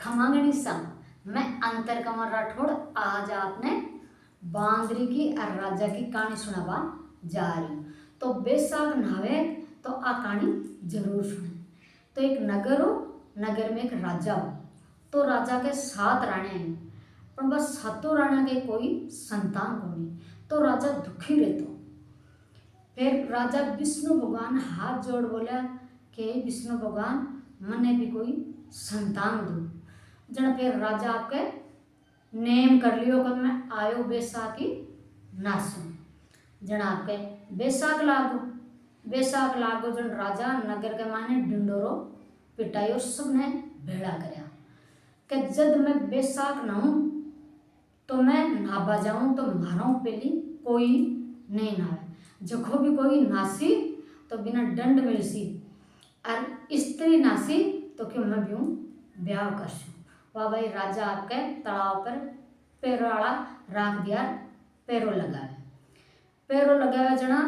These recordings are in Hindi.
खमांगणी संग मैं अंतर कंवर राठौड़ आज आपने बांदरी की और राजा की कहानी सुनावा जा रही हूँ। तो बैसाख नहावे तो आ कहानी जरूर सुने। तो एक नगर हो, नगर में एक राजा हो। तो राजा के 7 राणे हैं, पर बस 7 राणा के कोई संतान को नहीं। तो राजा दुखी रहता। फिर राजा विष्णु भगवान हाथ जोड़ बोला कि विष्णु भगवान मने भी कोई संतान दो। जन फिर राजा आपके नेम कर लियो कि मैं आयो बैसाखी नासू। जन आपके बैसाख लागो जन राजा नगर के माने डिंडोरो पिटायो सबने भेड़ा करया कि जब मैं बैसाख नहूँ तो मैं नाबा जाऊँ तो मारो पेली कोई नहीं नावे। जखो भी कोई नासी तो बिना दंड मिलसी और स्त्री नासी तो क्यों मैं भी ब्याह करसूँ। वाह भाई राजा आपके तालाब पर पैरों वाला राख दिया, पैरों लगावे जना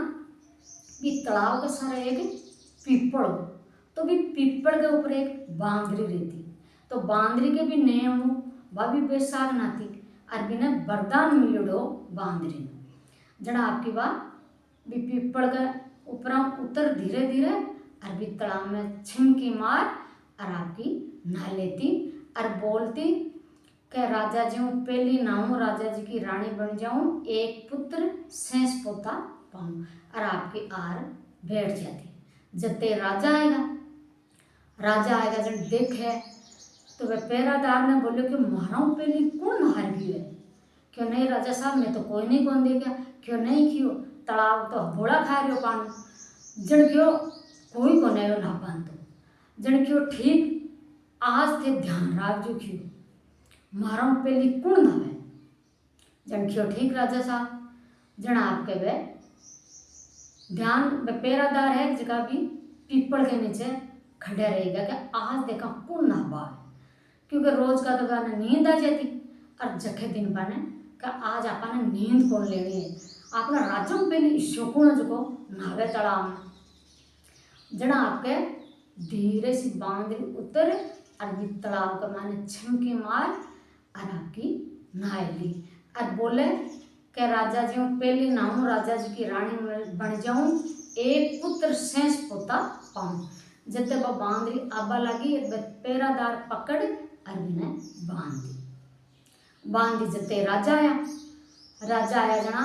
भी तालाब के सारे एक पीपल हो। तो भी पीपल के ऊपर एक बांदरी रहती। तो बांदरी के भी नियम हो, वह भी बैसाख नाती और बिना वरदान मिलो बांदरी जना आपकी बात भी पीपल के ऊपर उतर धीरे धीरे और भी तालाब में छिमकी मार और आपकी नहा लेती और बोलती कि राजा जी हूँ पहली नाऊँ, राजा जी की रानी बन जाऊँ, एक पुत्र शेष पोता पाऊँ और आपकी आर बैठ जाती। जते राजा आएगा जब देखे तो वह पहरादार ने बोले कि माराऊँ पहली कौन हार गई है। क्यों नहीं राजा साहब, मैं तो कोई नहीं कौन देगा। क्यों नहीं क्यों तालाब तो बोला खा रहे हो पानी। जन क्यों कोई को नहीं ना पान तो जन क्यों ठीक आज थे ध्यान राख जो क्यों मारो पहली कुण नावे। जन क्यों ठीक राजा साहब जन आपके वे ध्यान पेरादार है जगह भी पीपल के नीचे खड़े रहेगा कि आज देखा कुण नाबा है। क्योंकि रोज का तो गाना नींद आ जाती और जखे दिन पाने कि आज आपने नींद कौन लेनी है। आपने राजों पहली शोकुण जो नावे तालाब में जना आपके धीरे सी बांदरी उतर और भी तालाब का माने छिमकी मार और आपकी नहाएली और बोले कि राजा जी हूँ पहली नाऊँ, राजा जी की रानी बन जाऊँ, एक पुत्र शेष पोता पाऊँ। जब वह बांदरी आबा लगी पैरादार पकड़ और बिना बांधी जते राजा आया जना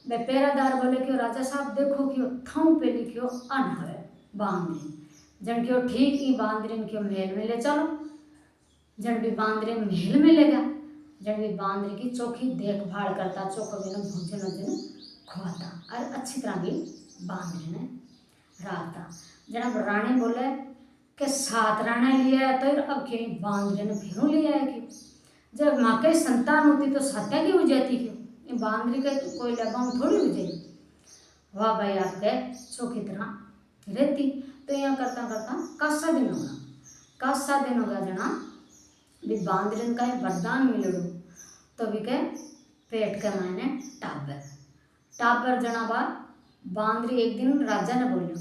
वे पैरादार बोले क्यों राजा साहब देखो क्यों थाऊ पहली क्यों अनहवे बांदरी। जन क्यों ठीक ही बांदरी क्यों महल में ले चलो। जन भी बांदरी महल में लेगा, जन भी बांदरी की चौकी देखभाल करता, चौको बिना भोजन वोजन खुआता और अच्छी तरह भी बांदरी ने रखता। जनाब रानी बोले कि 7 राणा लिया है तो अब क्यों बांदरी ने फिर लिया है कि जब माँ के संतान होती तो सत्या की हो जाती क्यों बांदरी के कोई लगाम थोड़ी हो जाएगी। वाह भाई आपके चौकी तरह रहती। तो यहाँ करता करता कासा दिन होगा जना भी बांदरी का वरदान मिलो तो भी के पेट के मायने टाबर जना बात बांदरी एक दिन राजा ने बोलो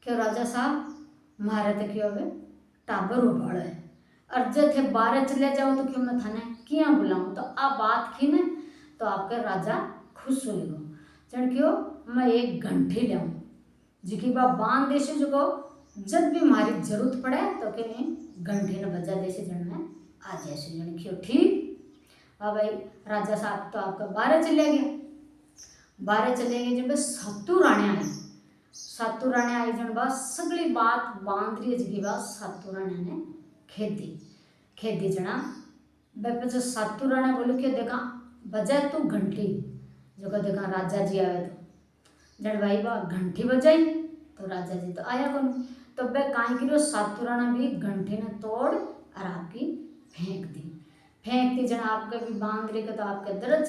क्यों राजा साहब मारे तो क्यों वे टाबर उबाड़े और जब थे 12 चले जाओ तो क्यों मैं थाने किया बुलाऊँ। तो आप बात की ने तो आपके राजा खुश हो गो जन क्यों मैं एक घंटी लाऊँ जिकी बात बांध देशे जो जब भी हमारी जरूरत पड़े तो के घंटी ने बजा देशे जन में आ जैसे जन क्यों ठीक। हाँ भाई राजा साहब तो आपका 12 चले गए जब 7 राणे आई जन बात सगली बात बांदरी जी बात 7 राणे ने खेती जना बेपे जो 7 राणे बोलो कि देखा बजाए तू घंटी जो का देखा राजा जी आवे तो जन भाई बा घंटी बजाई तो राजा जी तो आया कौन। तो बे काई की 7 राणा भी घंटी ने तोड़ और आपकी फेंक दी जन आपके भी बांदरी के तो आपके दर्द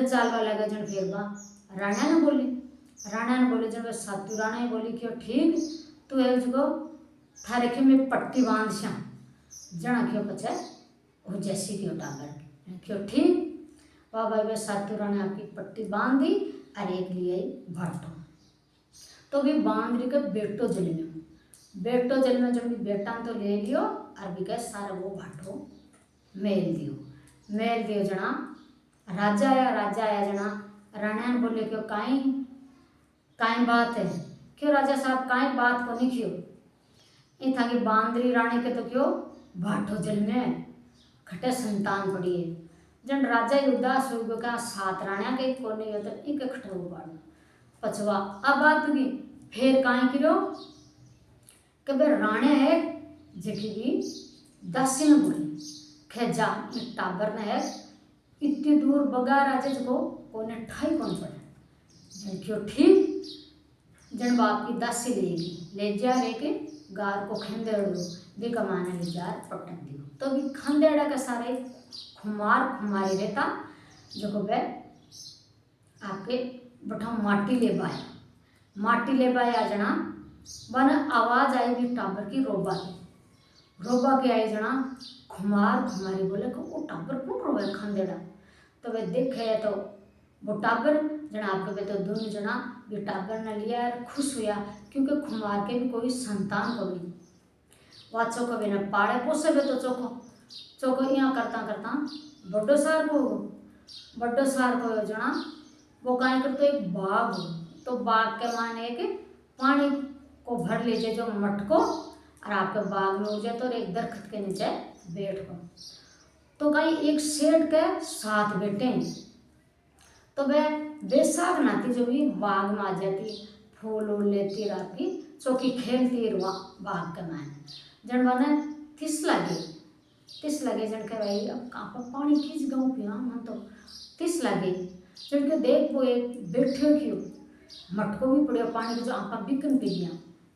चालवा लगा जन फिर बा राणा ने बोली जन 7 राणा बोली क्यों ठीक तू है जो थारे क्यों मैं पट्टी बांध श्याम जना क्यों पचे वो जैसी क्यों टाबर क्यों ठीक। वाह भाई वे 7 राणे आपकी पट्टी बांध दी और एक लिए भरतो। तो भी बांदरी के बेटो जले बेटो जल में जब बेटा तो ले लियो और बिके सारा वो भाटो मेल दियो जना। राजा आया जना। राणा ने बोले क्यों काई काई बात है, क्यों राजा साहब काई बात को नहीं क्यों इन था कि बांदरी रानी के तो क्यों भाटो जल में खटे संतान पड़ी है। जन राजा ही उदास हो गयो का सात राणा के कोने हो तो एक खटो पाड़ पछवा अब बात की फिर काई किलो कबे राणे है जकी भी दासी ने बोली खेजा एक टाबर ने है इतनी दूर बगा राजे को कोने ठाई कौन पड़े जन क्यों ठीक जन बाप की दासी ले जा लेके गार को खंदेड़ भी कमाने ले जा पटक दियो तो भी खंदेड़ा का सारे खुमारी रहता जो को वे आपके बठाओ माटी ले बाया जना वन आवाज आई भी टाबर की रोबा के आई जना खुमारी बोले को वो टाबर कौन रोवे खंदेड़ा तो वे देखे तो वो टाबर जना आपके वे तो दोनों जना भी टाबर ने लिया और खुश हुआ क्योंकि खुमार के भी कोई संतान को भी वह चौको भी न पाड़े पोसे वे तो चौको यहाँ करता बड्डो सार को जना वो कहीं करते एक बाग तो बाग के माने कि पानी को भर लीजिए जो मटको और आपके बाग में हो जाए तो एक दरख्त के नीचे बैठ को तो कहीं एक सेठ के 7 बेटे हैं तो वह बैसाख नाती जो भी बाग में आ जाती फूल उल लेती रात की चौकी खेलती रुआ बाग के माने जन बने तिस लगे जन के भाई अब कहाँ पर पानी खींच गाँव पिया मन तो तिस लगे जन के देख वो एक बैठे क्यों मटको भी पड़े पानी जो आपा बिकन पी लिया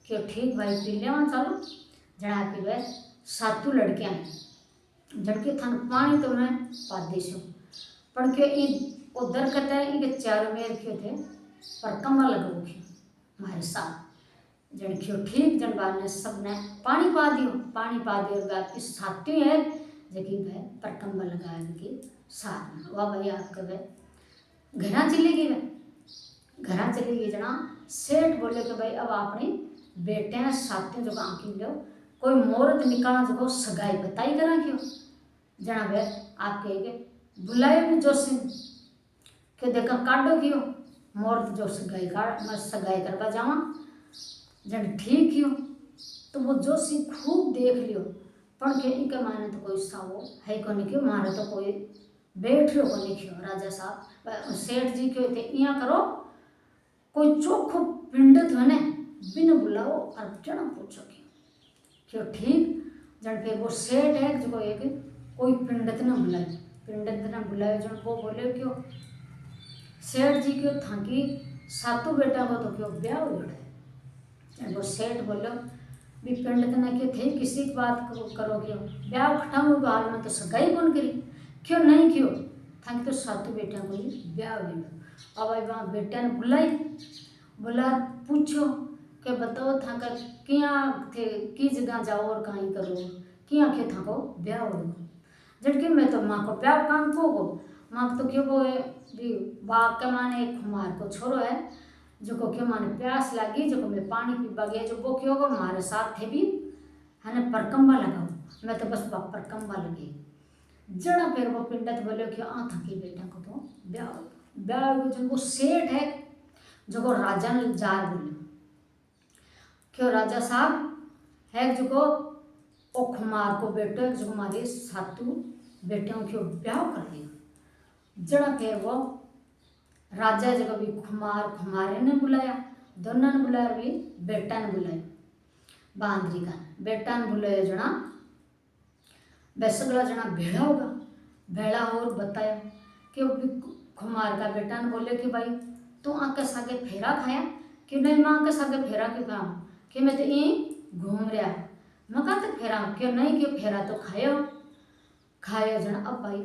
क्यों ठीक भाई पी लिया वहाँ चलो जड़ा की वह 7 लड़कियाँ हैं जड़के थन पानी तो मैं पादेश हूँ पर क्यों इन उधर कहते हैं इनके 4 मेर क्यों थे पर कमरा लगो क्यों हमारे साथ जन क्यों ठीक जन बार ने सब ने पानी पा दियो आपकी साथी है जबकि वह पर कमरा लगा इनके साथ में वाह भाई आपका वह घरा चली गई जना। सेठ बोले कि भाई अब आपने बेटे हैं साथी जो काम की लो कोई मुहूर्त निकालना जो सगाई बताई करा क्यों जना वह आप कहेंगे बुलाए भी जोशी क्यों देखा काटो क्यों मुहूर्त जो सगाई करवा जावा जन ठीक क्यों तो वो जोशी खूब देख लियो पर के इनके माने तो कोई सावो है को नहीं क्यों मारे तो कोई बैठ लो को नहीं क्यों राजा साहब सेठ जी क्यों थे यहाँ करो कोई चोखो पिंडित है ने बिन बुलाओ और जना पूछो क्यों ठीक जन फिर वो सेठ है जो एक कोई पिंडित ने बुलाए जन वो बोले क्यों सेठ जी क्यों था कि 7 बेटा को तो क्यों ब्याह हो गया वो सेठ बोलो भी पिंडित ने क्यों थे किसी की बात करो क्यों ब्याह खटाऊ हाल में तो सगाई कौन करी क्यों नहीं क्यों था कि तो 7 बेटा को ही ब्याह हो गया अब वहाँ बेटा ने बुला पूछो कि बताओ था का क्या थे की जगह जाओ और कहीं करो क्या के था को ब्याह हो जबकि मैं तो माँ को प्यार काम को माँ तो क्यों वो भी बाग के माने एक खुमार को छोरो है जो को क्यों माने प्यास लगी जो को मैं पानी पीवा गया जो वो क्यों को हमारे साथ थे भी है ना परकम्बा लगाओ मैं तो बस परकम्बा लगी जड़ा फिर वो पिंडत बोले कि था कि बेटा को तो ब्याह जो वो सेठ है जो को राजा ने जार बोले क्यों राजा साहब है जो को ओ खुमार को बेटो जो हमारे 7 बेटियों क्यों ब्याह कर दिया जड़ा फिर वो राजा जगह भी खुमारे ने बुलाया दोनों ने बुलाया भी बेटा ने बुलाया बांदरी का बेटा ने बुलाया जना बेसगला जना भेड़ा और बताया कि खुमार का बेटा ने बोले कि भाई तू आके सागे फेरा खाया कि नहीं मैं आके सागे फेरा क्यों खाऊं कि मैं तो यहीं घूम रहा मैं कहाँ तक फेरा क्यों नहीं क्यों फेरा तो खायो जना। अब भाई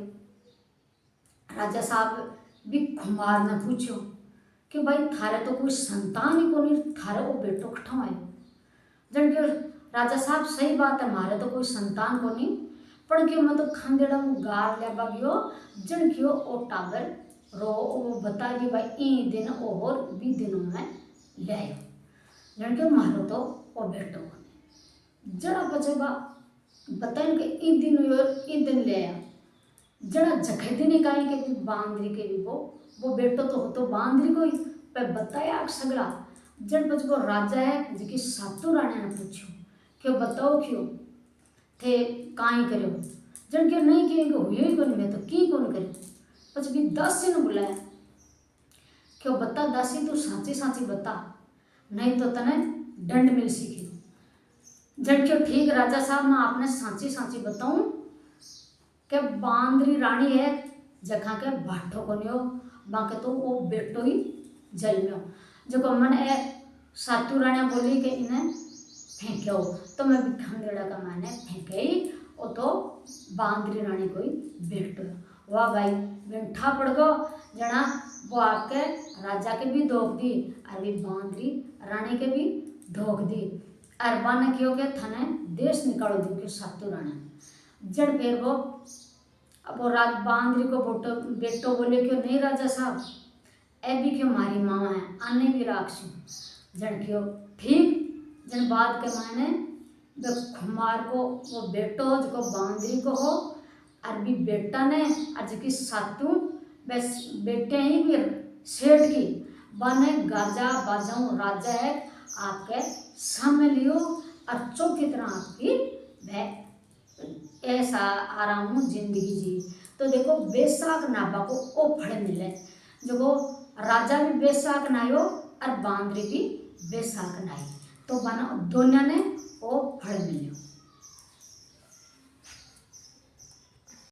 राजा साहब भी खुमार ने पूछो कि भाई थारे तो कोई संतान ही को नहीं थारे वो बेटो कठा आए जन के राजा साहब सही बात है मारे तो कोई संतान को नहीं पर क्यों मैं तो खंदेड़ा गार ले बागियो जन क्यों ओ टाबर रो वो बता दी भाई ई दिन और भी दिनों में ले आयो जन के मारो तो वो बेटो जड़ा पचे बा बताइन के इन दिन ले आया जड़ा जखे दिन काई के भी बांदरी के भी वो बेटो तो हो तो बांदरी को ही पे बताया सगड़ा जड़ पच को राजा है जिकी सातों राणिया ने पूछो क्यों बताओ क्यों थे काई करो जन क्यों नहीं किए को हुई ही कौन मैं तो की कौन करे पच भी दासी ने बुलाया क्यों बता दासी तू साची साची बता नहीं तो तने दंड मिल सीखी जन क्यों ठीक राजा साहब मैं आपने साची साची बताऊं के बांदरी रानी है जखा के भाठो कोनियो बाके तो वो बेटो ही जल में जो मैंने सातू राणिया बोली कि इन्हें फेंक्यो तो मैं भी खंडेड़ा का मैंने फेंके ही वो तो बांदरी रानी कोई बेटो वाह भाई बिंठा पड़ गो जना वो आपके राजा के भी धोख दी और भी बांदरी रानी के भी धोख दी अरबा ने क्यों के थने देश निकालो दी के सातू रानी जड़ फिर वो अब वो रात बांदरी को बेटो बोले क्यों नहीं राजा साहब ए भी क्यों मारी माँ है आने भी राक्षू जन क्यों ठीक जन बात के माने खुमार को वो बेटो जो बांदरी को हो और भी बेटा ने और जिकी सातू बस बेटे ही भी सेठ की बने गाजा बाजाऊ राजा है आपके सामने लियो और चौकी तरह आपकी वह ऐसा आराम हूँ जिंदगी जी तो देखो बेसाक नाबा को ओ फड़े मिले जो राजा भी बेसाक नायो और बांदरी भी बेसाक नाई तो बना दोनों ने ओ फड़ मिलो।